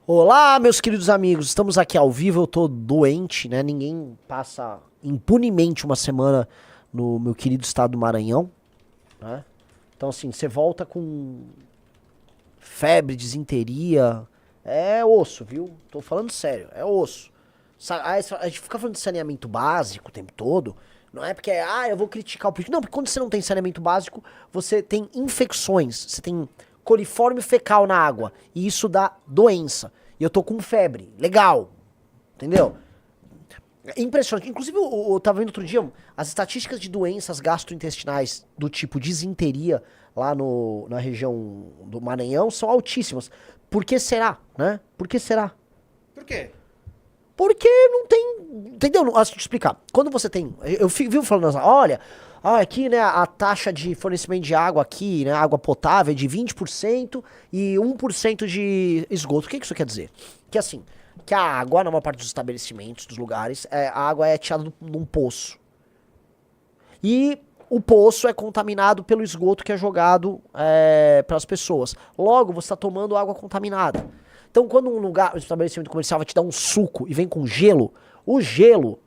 Olá, meus queridos amigos, estamos aqui ao vivo, eu tô doente, né? Ninguém passa impunemente uma semana no meu querido estado do Maranhão, né? Então, assim, você volta com febre, disenteria, é osso, viu? Tô falando sério, é osso. A gente fica falando de saneamento básico o tempo todo, não é porque, eu vou criticar o político. Não, porque quando você não tem saneamento básico, você tem infecções, você tem coliforme fecal na água, e isso dá doença. E eu tô com febre, legal, entendeu? É impressionante. Inclusive, eu tava vendo outro dia, as estatísticas de doenças gastrointestinais do tipo disenteria lá na região do Maranhão são altíssimas. Por que será, né? Por que será? Por quê? Porque não tem. Entendeu? Não, te explicar. Quando você tem. Eu vivo falando assim, olha, aqui, né, a taxa de fornecimento de água aqui, né, água potável é de 20% e 1% de esgoto. O que isso quer dizer? Que assim, que a água, na maior parte dos estabelecimentos, dos lugares, a água é tirada num poço. E o poço é contaminado pelo esgoto que é jogado para as pessoas. Logo, você está tomando água contaminada. Então, quando um estabelecimento comercial vai te dar um suco e vem com gelo, o gelo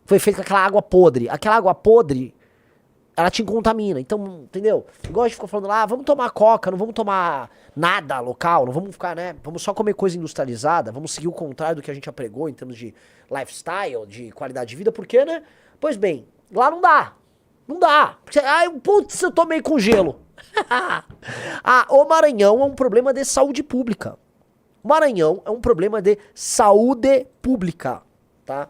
foi feito com aquela água podre. Aquela água podre, ela te contamina. Então, entendeu? Igual a gente ficou falando lá, vamos tomar coca, não vamos tomar nada local, não vamos ficar, né? Vamos só comer coisa industrializada, vamos seguir o contrário do que a gente apregou em termos de lifestyle, de qualidade de vida, porque, né? Pois bem, lá não dá. Não dá. Putz, eu tomei com gelo. O Maranhão é um problema de saúde pública. O Maranhão é um problema de saúde pública, tá?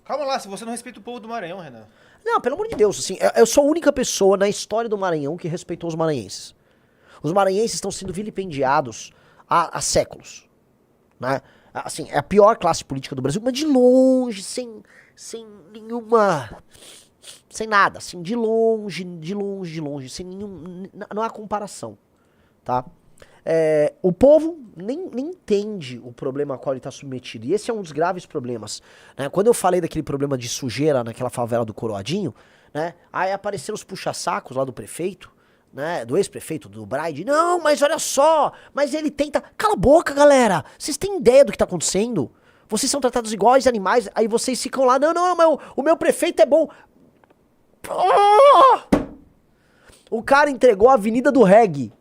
Calma lá, se você não respeita o povo do Maranhão, Renan. Não, pelo amor de Deus, assim, eu sou a única pessoa na história do Maranhão que respeitou os maranhenses. Os maranhenses estão sendo vilipendiados há séculos, né? Assim, é a pior classe política do Brasil, mas de longe, sem nenhuma... Sem nada, assim, de longe, sem nenhum... Não há comparação, tá? O povo nem entende o problema a qual ele está submetido. E esse é um dos graves problemas, né? Quando eu falei daquele problema de sujeira naquela favela do Coroadinho, né? Aí apareceram os puxa-sacos lá do prefeito, né? Do ex-prefeito, do Braide. Não, mas olha só, mas ele tenta... Cala a boca, galera! Vocês têm ideia do que está acontecendo? Vocês são tratados iguais animais, aí vocês ficam lá, não, o meu prefeito é bom. O cara entregou a Avenida do Reggae.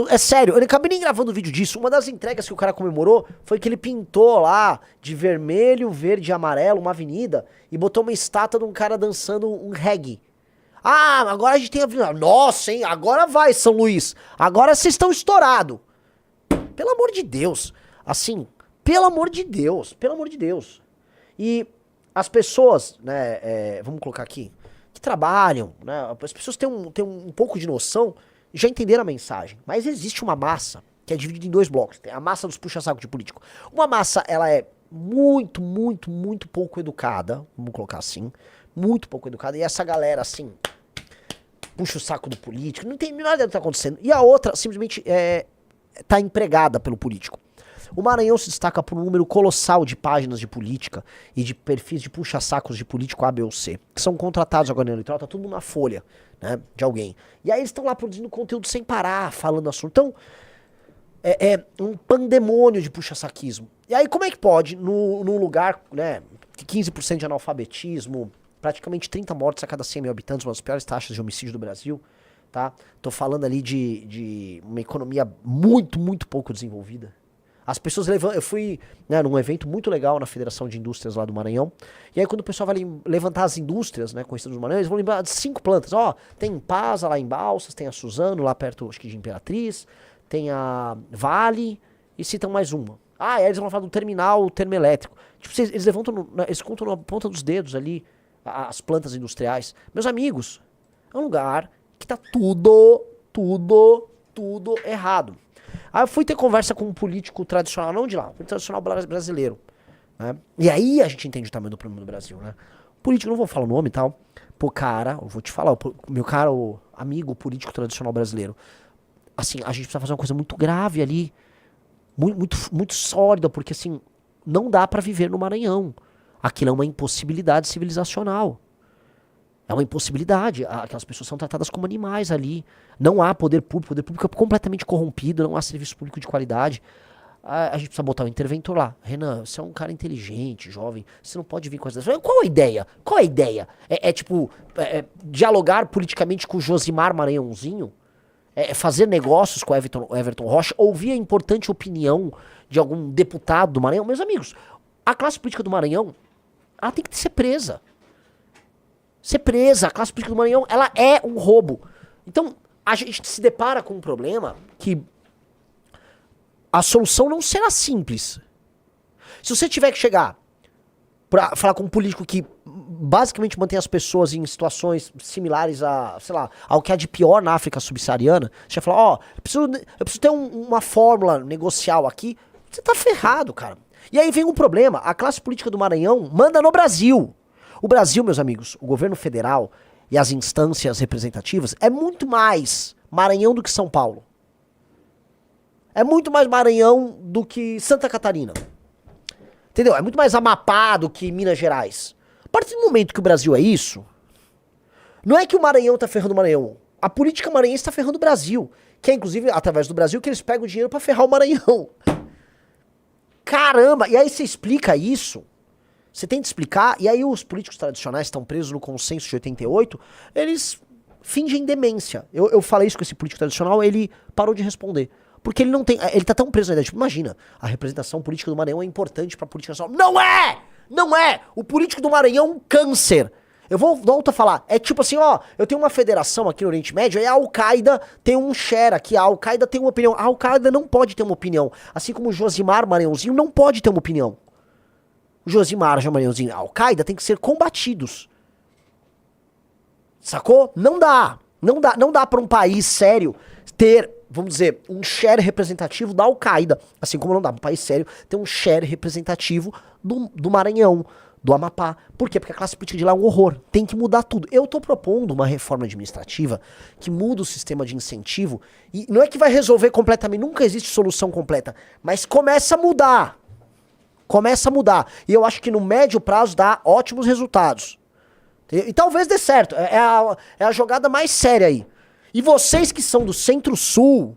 É sério, eu acabei nem gravando vídeo disso. Uma das entregas que o cara comemorou foi que ele pintou lá de vermelho, verde e amarelo uma avenida e botou uma estátua de um cara dançando um reggae. Agora a gente tem a avenida. Nossa, hein? Agora vai, São Luís. Agora vocês estão estourados. Pelo amor de Deus. Assim, pelo amor de Deus. Pelo amor de Deus. E as pessoas, né, vamos colocar aqui, que trabalham, né, as pessoas têm um pouco de noção, já entenderam a mensagem. Mas existe uma massa que é dividida em dois blocos. Tem a massa dos puxa-saco de político. Uma massa, ela é muito, muito, muito pouco educada, vamos colocar assim, muito pouco educada, e essa galera, assim, puxa o saco do político, não tem nada do que tá acontecendo. E a outra, simplesmente, tá empregada pelo político. O Maranhão se destaca por um número colossal de páginas de política e de perfis de puxa-sacos de político A, B ou C, que são contratados agora no eleitoral, tá tudo na folha, né, de alguém. E aí eles estão lá produzindo conteúdo sem parar, falando assunto. Então, é um pandemônio de puxa-saquismo. E aí como é que pode, num lugar, né, de 15% de analfabetismo, praticamente 30 mortes a cada 100 mil habitantes, uma das piores taxas de homicídio do Brasil, tá? Tô falando ali de uma economia muito, muito pouco desenvolvida. As pessoas levantam. Eu fui, né, num evento muito legal na Federação de Indústrias lá do Maranhão. E aí, quando o pessoal vai levantar as indústrias, né, conhecidas do Maranhão, eles vão lembrar de 5 plantas. Tem Pasa lá em Balsas, tem a Suzano lá perto, acho que de Imperatriz, tem a Vale e citam mais uma. E aí eles vão falar do terminal termoelétrico. Tipo, eles levantam, eles contam na ponta dos dedos ali as plantas industriais. Meus amigos, é um lugar que tá tudo errado. Aí eu fui ter conversa com um político tradicional, não de lá, um tradicional brasileiro, né? E aí a gente entende o tamanho do problema do Brasil, né? Político, não vou falar o nome e tal. Pô, cara, eu vou te falar, meu cara, o amigo político tradicional brasileiro. Assim, a gente precisa fazer uma coisa muito grave ali, muito sólida, porque assim, não dá pra viver no Maranhão. Aquilo é uma impossibilidade civilizacional. É uma impossibilidade. Aquelas pessoas são tratadas como animais ali. Não há poder público é completamente corrompido, não há serviço público de qualidade. a gente precisa botar um interventor lá. Renan, você é um cara inteligente, jovem, você não pode vir com essas... Qual a ideia? Qual a ideia? Dialogar politicamente com o Josimar Maranhãozinho? Fazer negócios com o Everton Rocha? Ouvir a importante opinião de algum deputado do Maranhão? Meus amigos, a classe política do Maranhão, ela tem que ser presa. Ser presa. A classe política do Maranhão, ela é um roubo. Então, a gente se depara com um problema que a solução não será simples. Se você tiver que chegar pra falar com um político que basicamente mantém as pessoas em situações similares a, sei lá, ao que há de pior na África subsaariana, você vai falar, eu preciso ter uma fórmula negocial aqui, você tá ferrado, cara. E aí vem um problema, a classe política do Maranhão manda no Brasil. O Brasil, meus amigos, o governo federal e as instâncias representativas é muito mais Maranhão do que São Paulo. É muito mais Maranhão do que Santa Catarina. Entendeu? É muito mais Amapá do que Minas Gerais. A partir do momento que o Brasil é isso, não é que o Maranhão tá ferrando o Maranhão. A política maranhense tá ferrando o Brasil. Que é, inclusive, através do Brasil, que eles pegam o dinheiro pra ferrar o Maranhão. Caramba! E aí você explica isso, você tenta explicar, e aí os políticos tradicionais estão presos no consenso de 88, eles fingem demência. Eu falei isso com esse político tradicional, ele parou de responder. Porque ele não tem. Ele tá tão preso na ideia. Tipo, imagina, a representação política do Maranhão é importante pra política nacional. Não é! Não é! O político do Maranhão é um câncer. Eu volto a falar. É tipo assim, eu tenho uma federação aqui no Oriente Médio, aí a Al-Qaeda tem um share aqui, a Al-Qaeda tem uma opinião. A Al-Qaeda não pode ter uma opinião. Assim como o Josimar Maranhãozinho não pode ter uma opinião. O Josimar Maranhãozinho e a Al-Qaeda tem que ser combatidos. Sacou? Não dá. Não dá pra um país sério ter, vamos dizer, um share representativo da Al-Qaeda. Assim como não dá pra um país sério ter um share representativo do Maranhão, do Amapá. Por quê? Porque a classe política de lá é um horror. Tem que mudar tudo. Eu tô propondo uma reforma administrativa que muda o sistema de incentivo. E não é que vai resolver completamente, nunca existe solução completa. Mas começa a mudar. Começa a mudar. E eu acho que no médio prazo dá ótimos resultados. E talvez dê certo. É a jogada mais séria aí. E vocês que são do Centro-Sul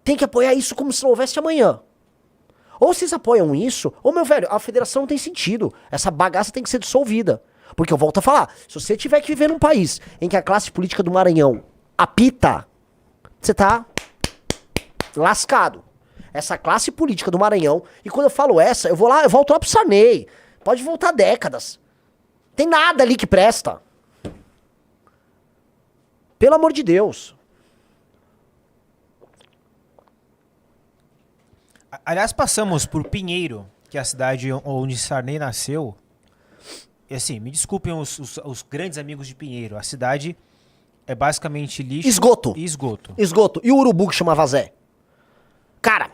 tem que apoiar isso como se não houvesse amanhã. Ou vocês apoiam isso, ou, meu velho, a federação não tem sentido. Essa bagaça tem que ser dissolvida. Porque eu volto a falar, se você tiver que viver num país em que a classe política do Maranhão apita, você tá lascado. Essa classe política do Maranhão, e quando eu falo essa, eu volto lá pro Sarney. Pode voltar décadas. Tem nada ali que presta. Pelo amor de Deus. Aliás, passamos por Pinheiro, que é a cidade onde Sarney nasceu. E assim, me desculpem os grandes amigos de Pinheiro. A cidade é basicamente lixo e esgoto. Esgoto. E o urubu que chamava Zé? Cara,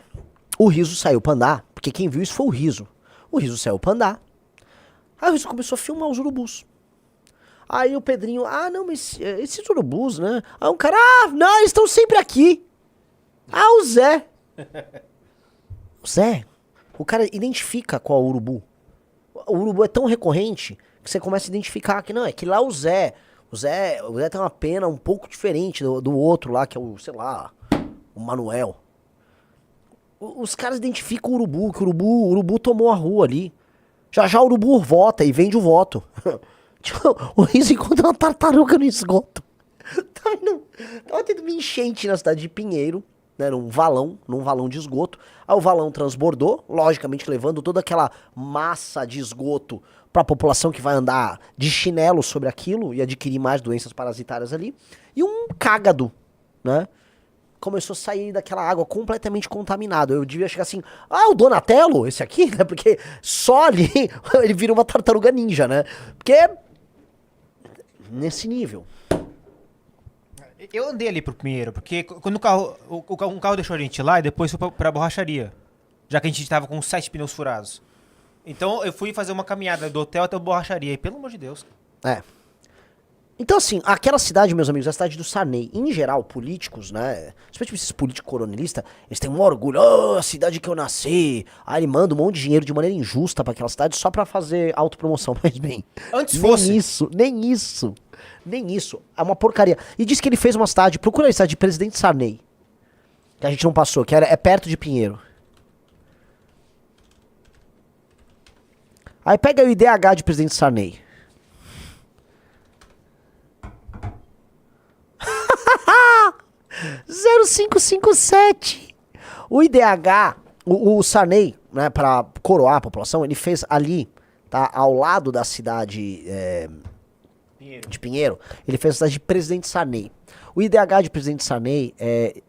o Riso saiu pra andar, porque quem viu isso foi o Riso. O Riso saiu pra andar. Aí o Riso começou a filmar os urubus. Aí o Pedrinho, não, mas esses urubus, né? Aí um cara, não, eles estão sempre aqui. O Zé. O Zé, o cara identifica qual é o urubu. O urubu é tão recorrente que você começa a identificar que não, é que lá o Zé tem uma pena um pouco diferente do outro lá, que é o, sei lá, o Manuel. Os caras identificam o urubu, que o urubu tomou a rua ali. Já o urubu vota e vende o voto. O Riso encontra uma tartaruga no esgoto. Tava tendo uma enchente na cidade de Pinheiro, né, num valão de esgoto. Aí o valão transbordou, logicamente levando toda aquela massa de esgoto pra população que vai andar de chinelo sobre aquilo e adquirir mais doenças parasitárias ali. E um cágado, né, começou a sair daquela água completamente contaminado. Eu devia chegar assim, o Donatello, esse aqui, né, porque só ali ele vira uma tartaruga ninja, né, porque nesse nível. Eu andei ali pro Pinheiro, porque quando um carro deixou a gente lá e depois foi pra borracharia. Já que a gente tava com 7 pneus furados. Então eu fui fazer uma caminhada do hotel até a borracharia. E pelo amor de Deus. Então assim, aquela cidade, meus amigos, é a cidade do Sarney. Em geral, políticos, né, especialmente esses políticos coronelistas, eles têm um orgulho. A cidade que eu nasci. Aí ele manda um monte de dinheiro de maneira injusta pra aquela cidade só pra fazer autopromoção. Mas bem, antes fosse. Nem isso. É uma porcaria. E diz que ele fez uma cidade, procura a cidade de Presidente Sarney. Que a gente não passou, que é perto de Pinheiro. Aí pega o IDH de presidente Sarney. (0557) O IDH, o Sarney, né, para coroar a população, ele fez ali, tá, ao lado da cidade de Pinheiro, ele fez a cidade de Presidente Sarney. O IDH de Presidente Sarney é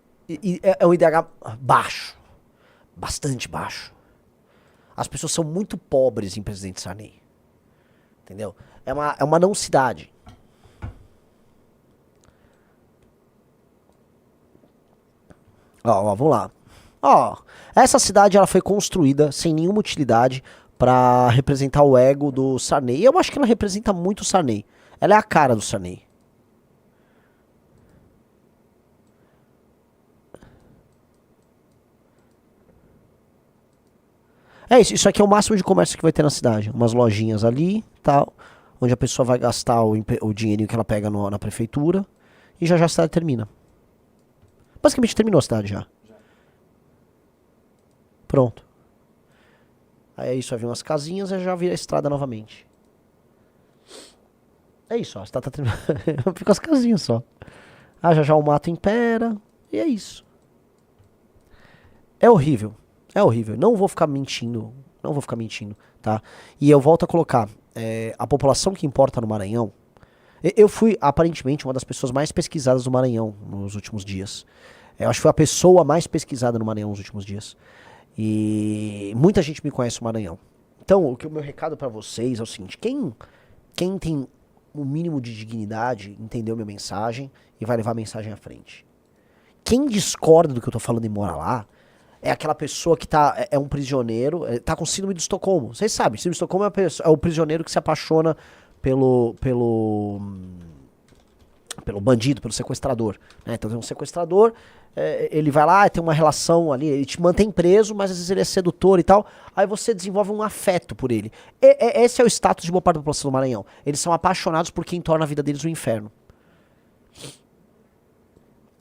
um IDH baixo, bastante baixo. As pessoas são muito pobres em Presidente Sarney, entendeu? É uma não cidade. Ó, vamos lá. Ó, essa cidade ela foi construída sem nenhuma utilidade pra representar o ego do Sarney. E eu acho que ela representa muito o Sarney. Ela é a cara do Sarney. É isso, isso aqui é o máximo de comércio que vai ter na cidade. Umas lojinhas ali, tal, onde a pessoa vai gastar o dinheirinho que ela pega na prefeitura. E já a cidade termina. Basicamente terminou a cidade já. Pronto. Aí é isso, vai vir umas casinhas e já vira a estrada novamente. É isso, ó. A estrada tá terminando. Fica as casinhas só. Ah, já o mato impera. E é isso. É horrível. É horrível. Não vou ficar mentindo. Não vou ficar mentindo, tá? E eu volto a colocar. A população que importa no Maranhão. Eu fui, aparentemente, uma das pessoas mais pesquisadas do Maranhão nos últimos dias. Eu acho que foi a pessoa mais pesquisada no Maranhão nos últimos dias. E muita gente me conhece no Maranhão. Então, o meu recado pra vocês é o seguinte. Quem tem o mínimo de dignidade, entendeu minha mensagem e vai levar a mensagem à frente. Quem discorda do que eu tô falando e mora lá, é aquela pessoa que é um prisioneiro, tá com síndrome de Estocolmo. Vocês sabem, síndrome de Estocolmo é o prisioneiro que se apaixona pelo bandido, pelo sequestrador, né? Então tem um sequestrador, ele vai lá, tem uma relação ali, ele te mantém preso, mas às vezes ele é sedutor e tal, aí você desenvolve um afeto por ele. Esse é o status de boa parte da população do Maranhão. Eles são apaixonados por quem torna a vida deles um inferno.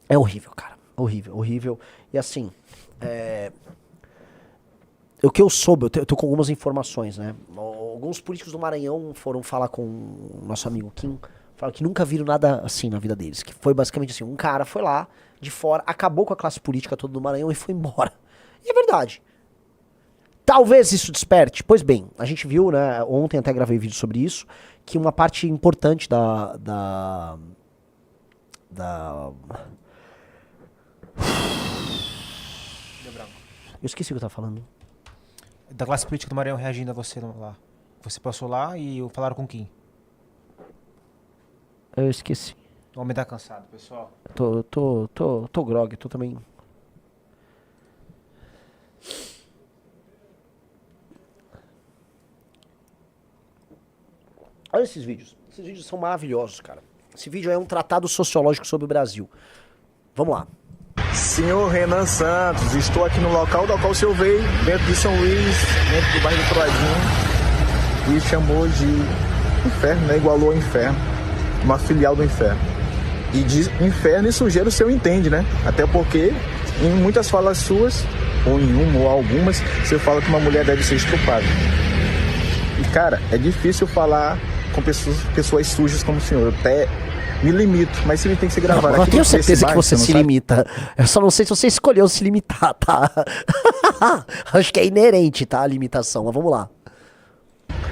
É horrível, cara. Horrível, horrível. E assim, o que eu soube, eu tô com algumas informações, né? Alguns políticos do Maranhão foram falar com o nosso amigo Kim, falaram que nunca viram nada assim na vida deles. Que foi basicamente assim, um cara foi lá, de fora, acabou com a classe política toda do Maranhão e foi embora. E é verdade. Talvez isso desperte. Pois bem, a gente viu, né, ontem até gravei vídeo sobre isso, que uma parte importante eu esqueci o que eu tava falando. Da classe política do Maranhão reagindo a você lá. Você passou lá e falaram com quem? Eu esqueci. O homem tá cansado, pessoal. Tô grog, tô também. Olha esses vídeos. Esses vídeos são maravilhosos, cara. Esse vídeo é um tratado sociológico sobre o Brasil. Vamos lá. Senhor Renan Santos, estou aqui no local do qual o senhor veio, dentro de São Luís, dentro do bairro do Troadinho, e chamou de inferno, né? Igualou ao inferno, uma filial do inferno. E diz inferno e sujeira o senhor entende, né? Até porque em muitas falas suas, ou em uma ou algumas, você fala que uma mulher deve ser estuprada. E cara, é difícil falar com pessoas sujas como o senhor. Eu até me limito, mas se ele tem que ser gravado aqui. Eu tenho certeza que você se limita. Eu só não sei se você escolheu se limitar, tá? Acho que é inerente, tá? A limitação, mas vamos lá.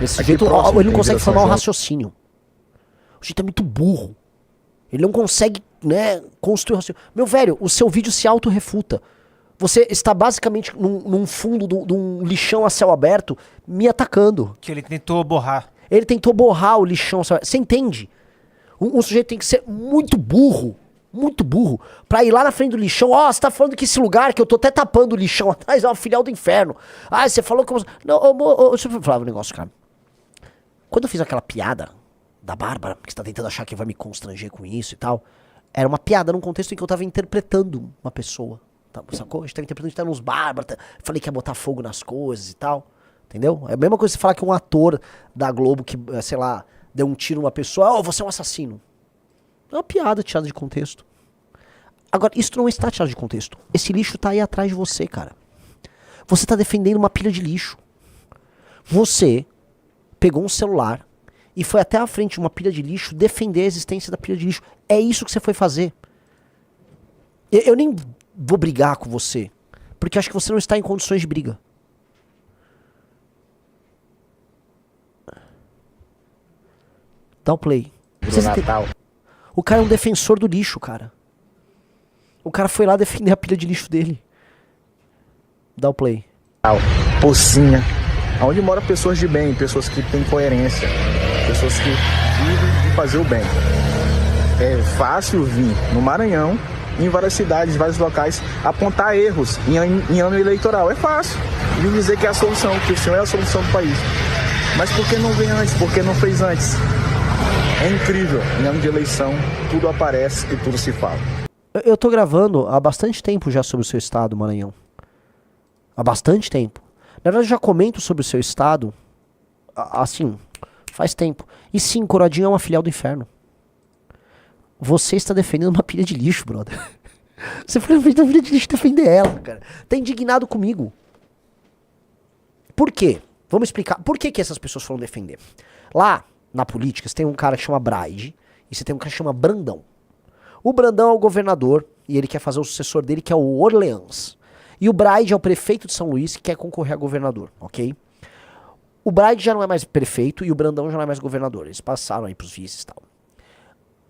Desse jeito, ele não consegue formar um raciocínio. O jeito é muito burro. Ele não consegue, né, construir um raciocínio. Meu velho, o seu vídeo se auto-refuta. Você está basicamente num fundo de um lixão a céu aberto me atacando. Que ele tentou borrar. Ele tentou borrar o lixão a céu aberto. Você entende? Um sujeito tem que ser muito burro, pra ir lá na frente do lixão. Ó, você tá falando que esse lugar que eu tô até tapando o lixão atrás é uma filial do inferno. Ah, você falou que eu... Não, deixa eu falar um negócio, cara. Quando eu fiz aquela piada da Bárbara, que você tá tentando achar que vai me constranger com isso e tal, era uma piada num contexto em que eu tava interpretando uma pessoa. Tá, sacou? A gente tava interpretando, a gente tava nos Bárbara, falei que ia botar fogo nas coisas e tal. Entendeu? É a mesma coisa que você falar que um ator da Globo que, sei lá, deu um tiro numa pessoa, oh, você é um assassino. É uma piada tirada de contexto. Agora, isso não está tirado de contexto. Esse lixo tá aí atrás de você, cara. Você tá defendendo uma pilha de lixo. Você pegou um celular e foi até a frente de uma pilha de lixo defender a existência da pilha de lixo. É isso que você foi fazer. Eu nem vou brigar com você, porque acho que você não está em condições de briga. Dá o play. O cara é um defensor do lixo, cara. O cara foi lá defender a pilha de lixo dele. Dá o play. Pocinha. Onde moram pessoas de bem, pessoas que têm coerência, pessoas que vivem de fazer o bem. É fácil vir no Maranhão, em várias cidades, em vários locais, apontar erros em ano eleitoral. É fácil. Vir dizer que é a solução, que o senhor é a solução do país. Mas por que não vem antes? Por que não fez antes? É incrível. Em ano de eleição, tudo aparece e tudo se fala. Eu tô gravando há bastante tempo já sobre o seu estado, Maranhão. Há bastante tempo. Na verdade, eu já comento sobre o seu estado, assim, faz tempo. E sim, Coroadinho é uma filial do inferno. Você está defendendo uma pilha de lixo, brother. Você foi na frente da pilha de lixo defender ela, cara. Tá indignado comigo. Por quê? Vamos explicar. Por que essas pessoas foram defender? Lá, na política, você tem um cara que chama Braide e você tem um cara que chama Brandão. O Brandão é o governador e ele quer fazer o sucessor dele, que é o Orleans. E o Braide é o prefeito de São Luís que quer concorrer a governador, ok? O Braide já não é mais prefeito e o Brandão já não é mais governador. Eles passaram aí pros vices e tal.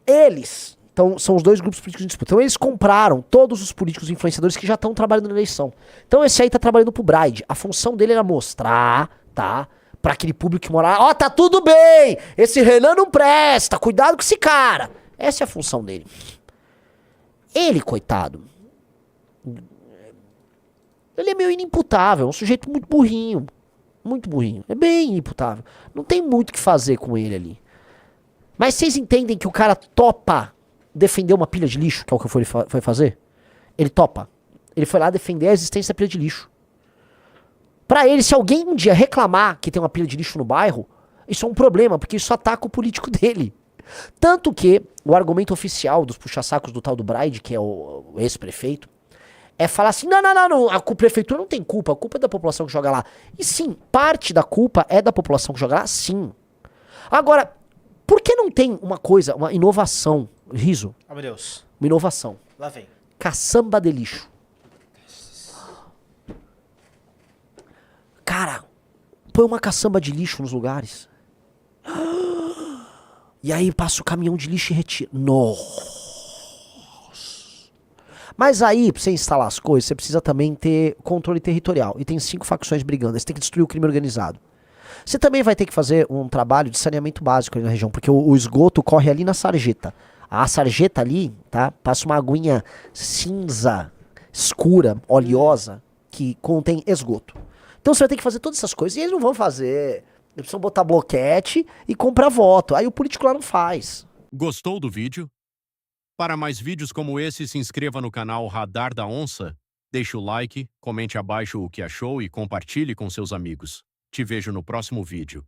Eles, então, são os dois grupos políticos em disputa. Então eles compraram todos os políticos influenciadores que já estão trabalhando na eleição. Então esse aí tá trabalhando pro Braide. A função dele era mostrar, tá? Pra aquele público que mora lá, ó, tá tudo bem! Esse Renan não presta, cuidado com esse cara! Essa é a função dele. Ele, coitado, ele é meio inimputável, é um sujeito muito burrinho. Muito burrinho. É bem inimputável. Não tem muito o que fazer com ele ali. Mas vocês entendem que o cara topa defender uma pilha de lixo, que é o que foi fazer? Ele topa. Ele foi lá defender a existência da pilha de lixo. Pra ele, se alguém um dia reclamar que tem uma pilha de lixo no bairro, isso é um problema, porque isso ataca o político dele. Tanto que o argumento oficial dos puxa-sacos do tal do Braide, que é o ex-prefeito, é falar assim, não, a prefeitura não tem culpa, a culpa é da população que joga lá. E sim, parte da culpa é da população que joga lá, sim. Agora, por que não tem uma coisa, uma inovação, Riso? Oh, meu Deus. Uma inovação. Lá vem. Caçamba de lixo. Cara, põe uma caçamba de lixo nos lugares. E aí passa o caminhão de lixo e retira. Nossa. Mas aí, pra você instalar as coisas, você precisa também ter controle territorial. E tem 5 facções brigando. Aí você tem que destruir o crime organizado. Você também vai ter que fazer um trabalho de saneamento básico ali na região, porque o esgoto corre ali na sarjeta. A sarjeta ali, tá? Passa uma aguinha cinza, escura, oleosa, que contém esgoto. Então você vai ter que fazer todas essas coisas. E eles não vão fazer. Eles precisam botar bloquete e comprar voto. Aí o político lá não faz. Gostou do vídeo? Para mais vídeos como esse, se inscreva no canal Radar da Onça, deixe o like, comente abaixo o que achou e compartilhe com seus amigos. Te vejo no próximo vídeo.